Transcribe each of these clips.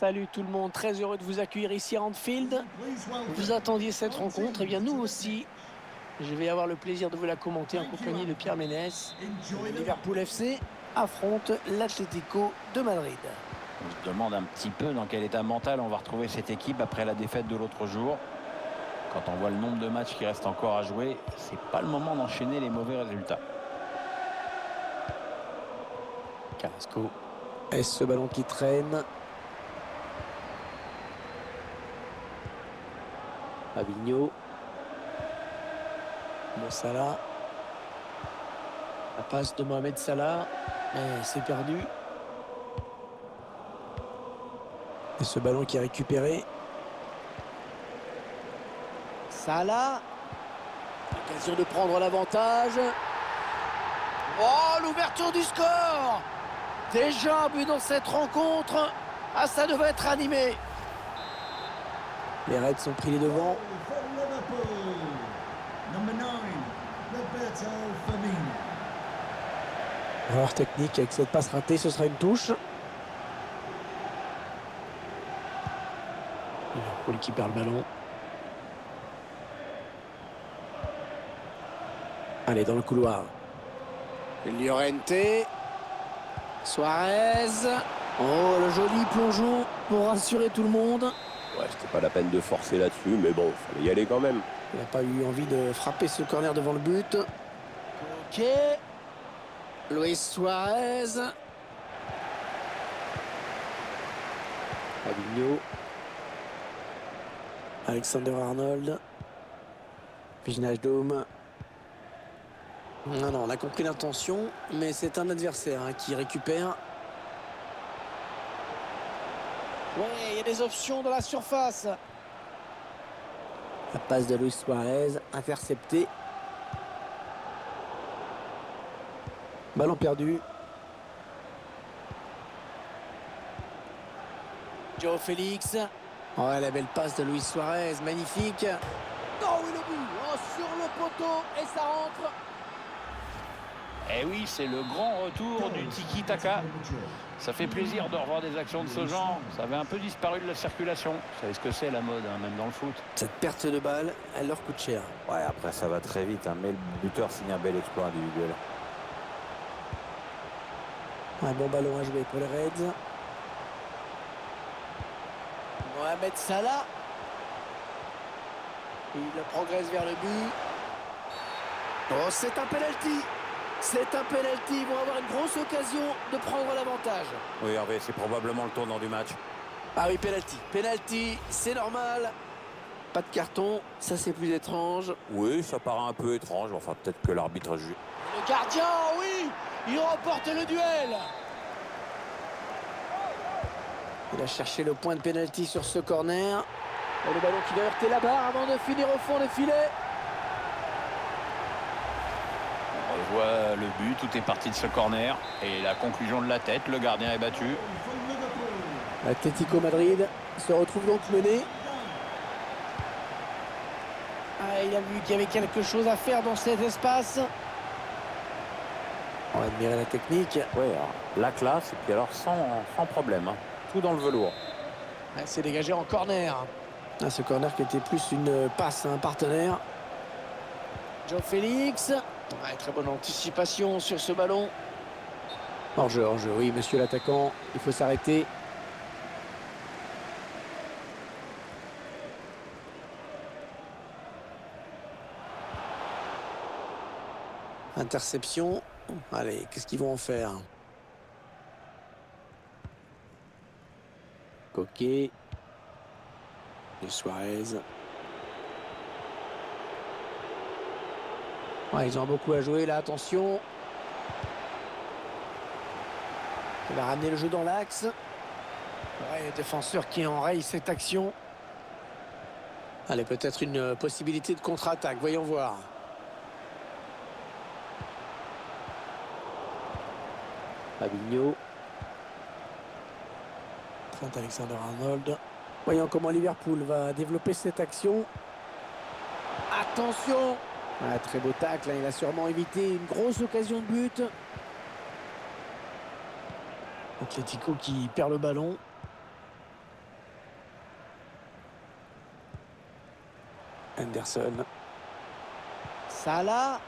Salut tout le monde, très heureux de vous accueillir ici à Anfield. Vous attendiez cette rencontre, et bien nous aussi. Je vais avoir le plaisir de vous la commenter en compagnie de Pierre Ménès. Liverpool FC affronte l'Atlético de Madrid. On se demande un petit peu dans quel état mental on va retrouver cette équipe après la défaite de l'autre jour. Quand on voit le nombre de matchs qui restent encore à jouer, c'est pas le moment d'enchaîner les mauvais résultats. Carrasco. Est-ce ce ballon qui traîne? Fabinho. Mo Salah. La passe de Mohamed Salah. Mais c'est perdu. Et ce ballon qui est récupéré. Salah. L'occasion de prendre l'avantage. Oh, l'ouverture du score! Déjà un but dans cette rencontre. Ah, ça devait être animé. Les Reds sont pris les devants. Erreur technique avec cette passe ratée, ce sera une touche. Liverpool qui perd le ballon. Allez, dans le couloir. Llorente. Suarez. Oh, le joli plongeon pour rassurer tout le monde. Ouais, c'était pas la peine de forcer là-dessus, mais bon, fallait y aller quand même. Il n'a pas eu envie de frapper ce corner devant le but. Ok. Luis Suarez. Fabinho. Alexander Arnold. Wijnaldum. Non, on a compris l'intention, mais c'est un adversaire qui récupère. Ouais, il y a des options dans la surface. La passe de Luis Suarez, interceptée. Ballon perdu. Joe Félix. Oh, la belle passe de Luis Suarez, magnifique. Oh oui, le but. Oh, sur le poteau et ça rentre. Eh oui, c'est le grand retour du tiki-taka. Ça fait plaisir de revoir des actions de ce genre. Ça avait un peu disparu de la circulation. Vous savez ce que c'est la mode, même dans le foot. Cette perte de balle, elle leur coûte cher. Ouais, après ça va très vite, mais le buteur signe un bel exploit individuel. Un bon ballon à jouer pour les Reds. Mohamed Salah. Il progresse vers le but. Oh, c'est un penalty. C'est un penalty. Ils vont avoir une grosse occasion de prendre l'avantage. Oui, Hervé, c'est probablement le tournant du match. Ah oui, penalty. Penalty, c'est normal. Pas de carton, ça c'est plus étrange. Oui, ça paraît un peu étrange. Enfin, peut-être que l'arbitre a jugé. Le gardien, oui, il remporte le duel. Il a cherché le point de penalty sur ce corner. Et le ballon qui doit heurter la barre avant de finir au fond des filets. On revoit le but, tout est parti de ce corner. Et la conclusion de la tête, le gardien est battu. L'Atlético Madrid se retrouve donc mené. Ah, il a vu qu'il y avait quelque chose à faire dans cet espace. On va admirer la technique. Ouais, alors, la classe, et puis alors sans problème. Tout dans le velours. Ah, c'est dégagé en corner. Ah, ce corner qui était plus une passe à un partenaire. Joe Félix. Ouais, très bonne anticipation sur ce ballon. Hors-jeu, oui, monsieur l'attaquant. Il faut s'arrêter. Interception. Allez, qu'est-ce qu'ils vont en faire? Coquet. Et Suarez. Ouais, ils ont beaucoup à jouer là, attention. Il va ramener le jeu dans l'axe. Ouais, le défenseur qui enraye cette action. Allez, peut-être une possibilité de contre-attaque, voyons voir. Fabinho. Trent Alexander-Arnold. Voyons comment Liverpool va développer cette action. Attention! Ah, très beau tacle, il a sûrement évité une grosse occasion de but. Atlético qui perd le ballon. Henderson. Salah.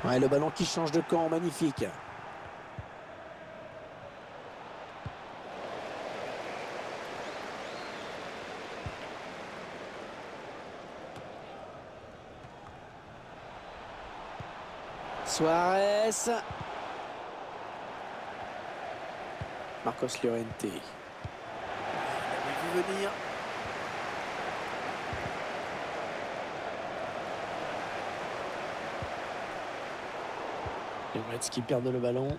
Ouais, le ballon qui change de camp, magnifique. Suarez. Marcos Llorente. Il avait vu venir. Les Reds qui perdent le ballon.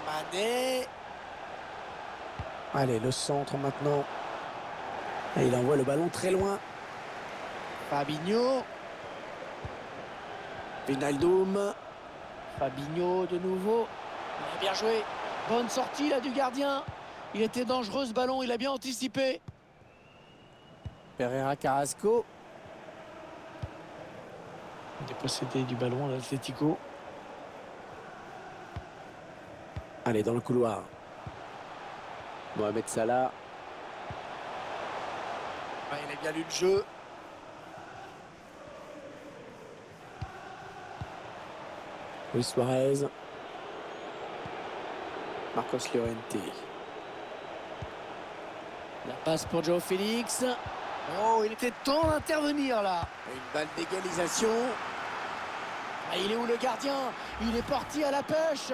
Mané. Allez, le centre maintenant. Et il envoie le ballon très loin. Fabinho. Wijnaldum. Fabinho de nouveau. Il a bien joué. Bonne sortie là du gardien. Il était dangereux ce ballon, il a bien anticipé. Pereira Carrasco. Dépossédé du ballon l'Atlético. Allez, dans le couloir. Mohamed Salah. Ah, il a bien lu le jeu. Luis Suarez. Marcos Llorente. La passe pour Joao Félix. Oh, il était temps d'intervenir là. Une balle d'égalisation. Ah, il est où le gardien? Il est parti à la pêche.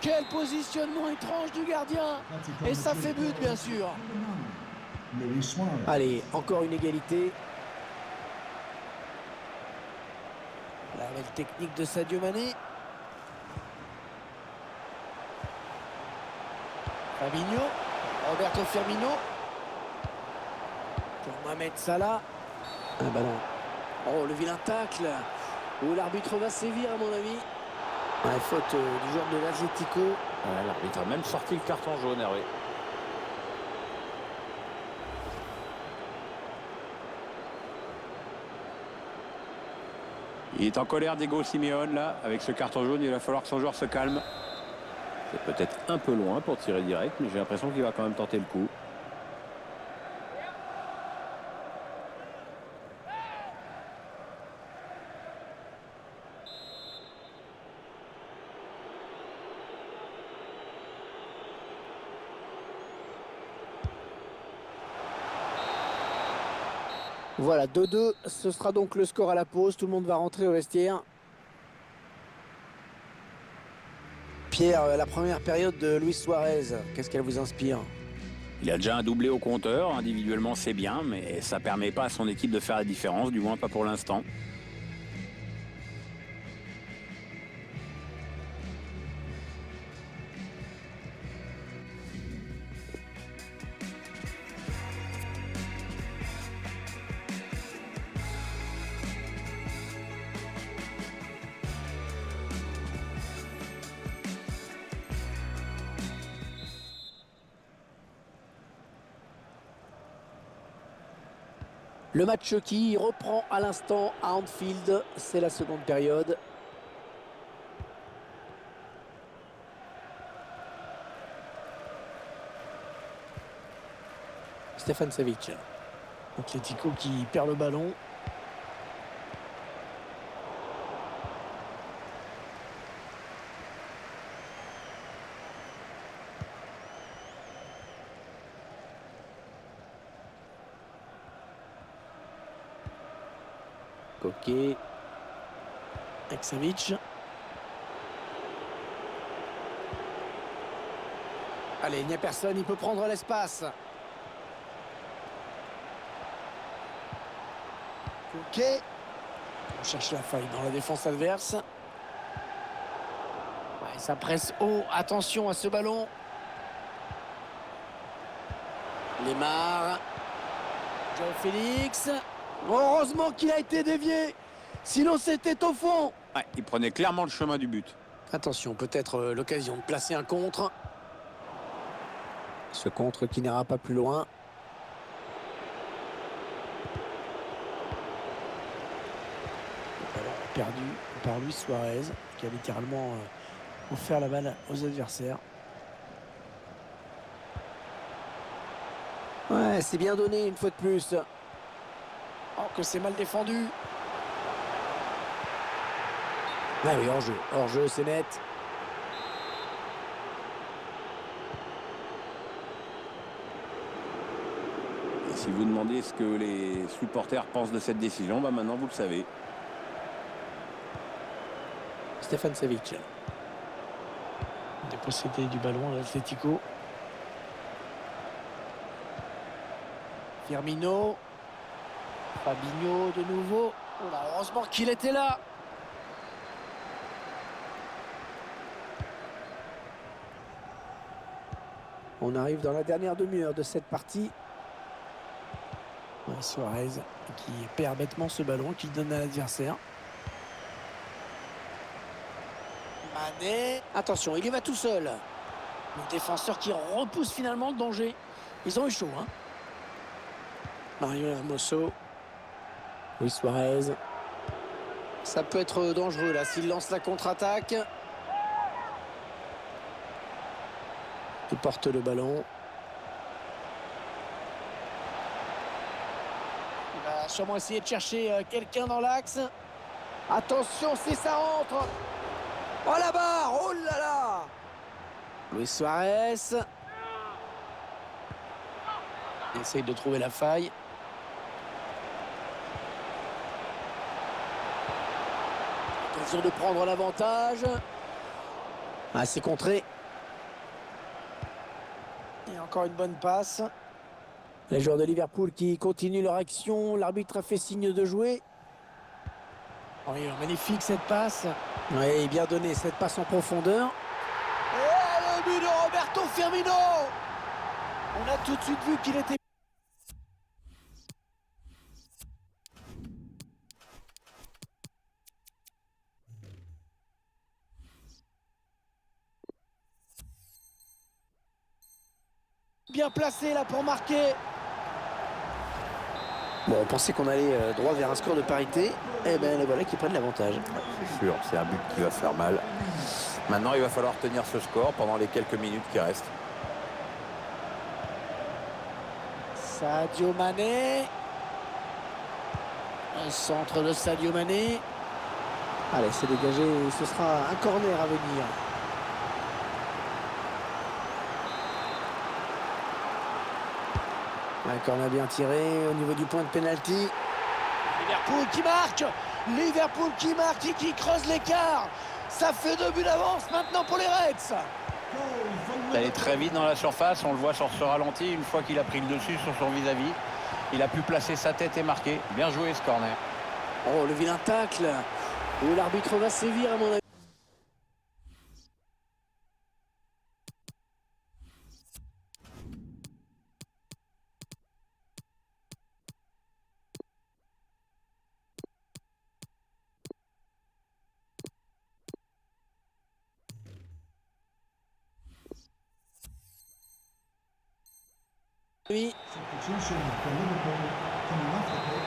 Quel positionnement étrange du gardien. Et ça fait but, bien sûr. Allez, encore une égalité. La belle technique de Sadio Mané. Fabinho. Roberto Firmino. Pour Mohamed Salah. Un ballon. Oh, le vilain tacle. Où l'arbitre va sévir, à mon avis. Ouais, faute du joueur de l'Atlético. Ouais, l'arbitre a même sorti le carton jaune, Hervé. Il est en colère, Diego Simeone, là. Avec ce carton jaune, il va falloir que son joueur se calme. C'est peut-être un peu loin pour tirer direct, mais j'ai l'impression qu'il va quand même tenter le coup. Voilà, 2-2. Ce sera donc le score à la pause. Tout le monde va rentrer au vestiaire. Pierre, la première période de Luis Suarez, qu'est-ce qu'elle vous inspire? Il a déjà un doublé au compteur. Individuellement, c'est bien, mais ça permet pas à son équipe de faire la différence, du moins pas pour l'instant. Le match qui reprend à l'instant à Anfield, c'est la seconde période. Stefan Savic. Atlético qui perd le ballon. Coquet. Savic. Allez, il n'y a personne, il peut prendre l'espace. Coquet. On cherche la faille dans la défense adverse. Ouais, ça presse haut. Attention à ce ballon. Lemar. Joao Félix. Heureusement qu'il a été dévié. Sinon, c'était au fond. Ouais, il prenait clairement le chemin du but. Attention, peut-être l'occasion de placer un contre. Ce contre qui n'ira pas plus loin. perdu par Luis Suarez, qui a littéralement offert la balle aux adversaires. Ouais, c'est bien donné une fois de plus. Oh, que c'est mal défendu. Ah oui, hors-jeu, c'est net. Et si vous demandez ce que les supporters pensent de cette décision, bah maintenant vous le savez. Stefan Savic. Dépossédé du ballon à l'Atlético. Firmino. Fabinho de nouveau. Oh là, heureusement qu'il était là. On arrive dans la dernière demi-heure de cette partie. Ouais, Suarez qui perd bêtement ce ballon, qu'il donne à l'adversaire. Mané. Attention, il y va tout seul. Le défenseur qui repousse finalement le danger. Ils ont eu chaud, hein. Mario Hermoso. Luis Suarez. Ça peut être dangereux là s'il lance la contre-attaque. Il porte le ballon. Il va sûrement essayer de chercher quelqu'un dans l'axe. Attention si ça rentre. Oh la barre. Oh là là. Luis Suarez. Il essaye de trouver la faille. Occasion de prendre l'avantage. Ah, c'est contré. Et encore une bonne passe. Les joueurs de Liverpool qui continuent leur action. L'arbitre a fait signe de jouer. Oh, magnifique cette passe. Oui, bien donné cette passe en profondeur. Et le but de Roberto Firmino. On a tout de suite vu qu'il était... bien placé là pour marquer. Bon, on pensait qu'on allait droit vers un score de parité. Eh bien, les voilà qui prennent l'avantage. C'est sûr, c'est un but qui va faire mal. Maintenant, il va falloir tenir ce score pendant les quelques minutes qui restent. Sadio Mané. Un centre de Sadio Mané. Allez, c'est dégagé. Ce sera un corner à venir. Un corner bien tiré au niveau du point de pénalty. Liverpool qui marque. Liverpool qui marque et qui creuse l'écart. Ça fait 2 buts d'avance maintenant pour les Reds. Il allait très vite dans la surface, on le voit sur ce ralenti, une fois qu'il a pris le dessus sur son vis-à-vis. Il a pu placer sa tête et marquer. Bien joué ce corner. Oh, le vilain tacle. Où l'arbitre va sévir à mon avis.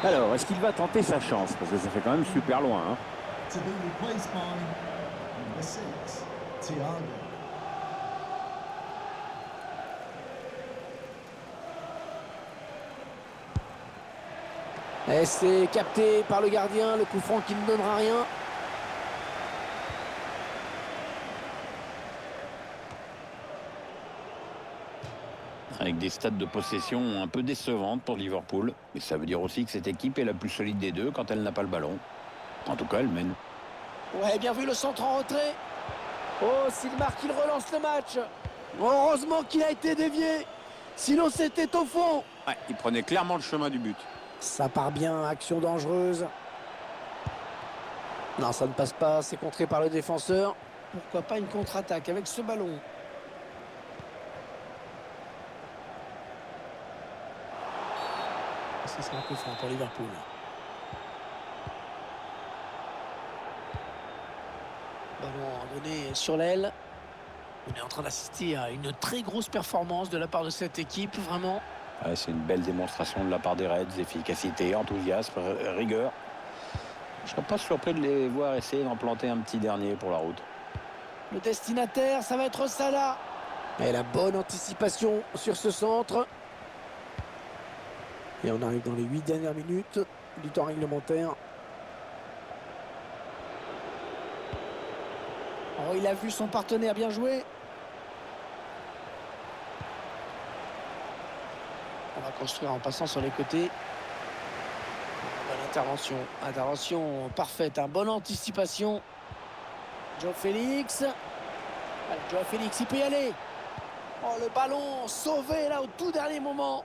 Alors, est-ce qu'il va tenter sa chance? Parce que ça fait quand même super loin. Hein. Et c'est capté par le gardien, le coup franc qui ne donnera rien. Avec des stats de possession un peu décevantes pour Liverpool. Mais ça veut dire aussi que cette équipe est la plus solide des deux quand elle n'a pas le ballon. En tout cas, elle mène. Ouais, bien vu le centre en retrait. Oh, s'il marque, il relance le match. Heureusement qu'il a été dévié. Sinon, c'était au fond. Ouais, il prenait clairement le chemin du but. Ça part bien, action dangereuse. Non, ça ne passe pas, c'est contré par le défenseur. Pourquoi pas une contre-attaque avec ce ballon? Ce sera un coup franc pour Liverpool. Ballon donné sur l'aile. On est en train d'assister à une très grosse performance de la part de cette équipe, vraiment. Ouais, c'est une belle démonstration de la part des Reds. Efficacité, enthousiasme, rigueur. Je serais pas surpris de les voir essayer d'en planter un petit dernier pour la route. Le destinataire, ça va être Salah. Et la bonne anticipation sur ce centre. Et on arrive dans les 8 dernières minutes du temps réglementaire. Oh, il a vu son partenaire bien jouer. On va construire en passant sur les côtés. Bonne intervention. Intervention parfaite. Bonne anticipation. Joao Félix. Allez, Joao Félix, il peut y aller. Oh, le ballon sauvé là au tout dernier moment.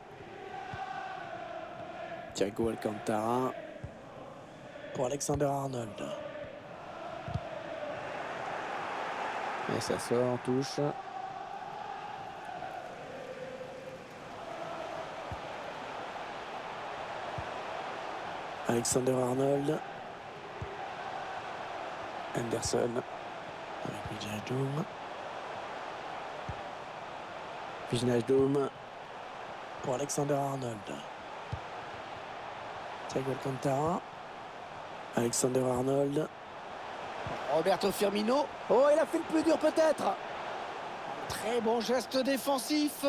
Thiago Alcantara pour Alexander Arnold. Et ça sort en touche. Alexander Arnold. Anderson. Avec Wijnaldum. Wijnaldum pour Alexander Arnold. Thiago Alcantara. Alexander Arnold. Roberto Firmino. Oh, il a fait le plus dur peut-être. Très bon geste défensif.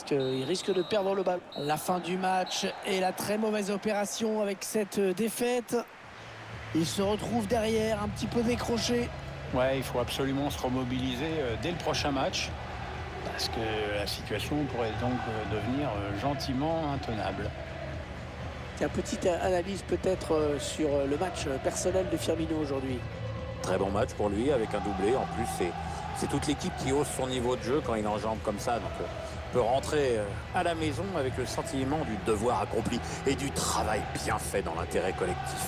Il risque de perdre le ballon. La fin du match et la très mauvaise opération avec cette défaite. Il se retrouve derrière, un petit peu décroché. Ouais, il faut absolument se remobiliser dès le prochain match. Parce que la situation pourrait donc devenir gentiment intenable. Une petite analyse peut-être sur le match personnel de Firmino aujourd'hui. Très bon match pour lui avec un doublé. En plus, c'est toute l'équipe qui hausse son niveau de jeu quand il enjambe comme ça. Donc, peut rentrer à la maison avec le sentiment du devoir accompli et du travail bien fait dans l'intérêt collectif.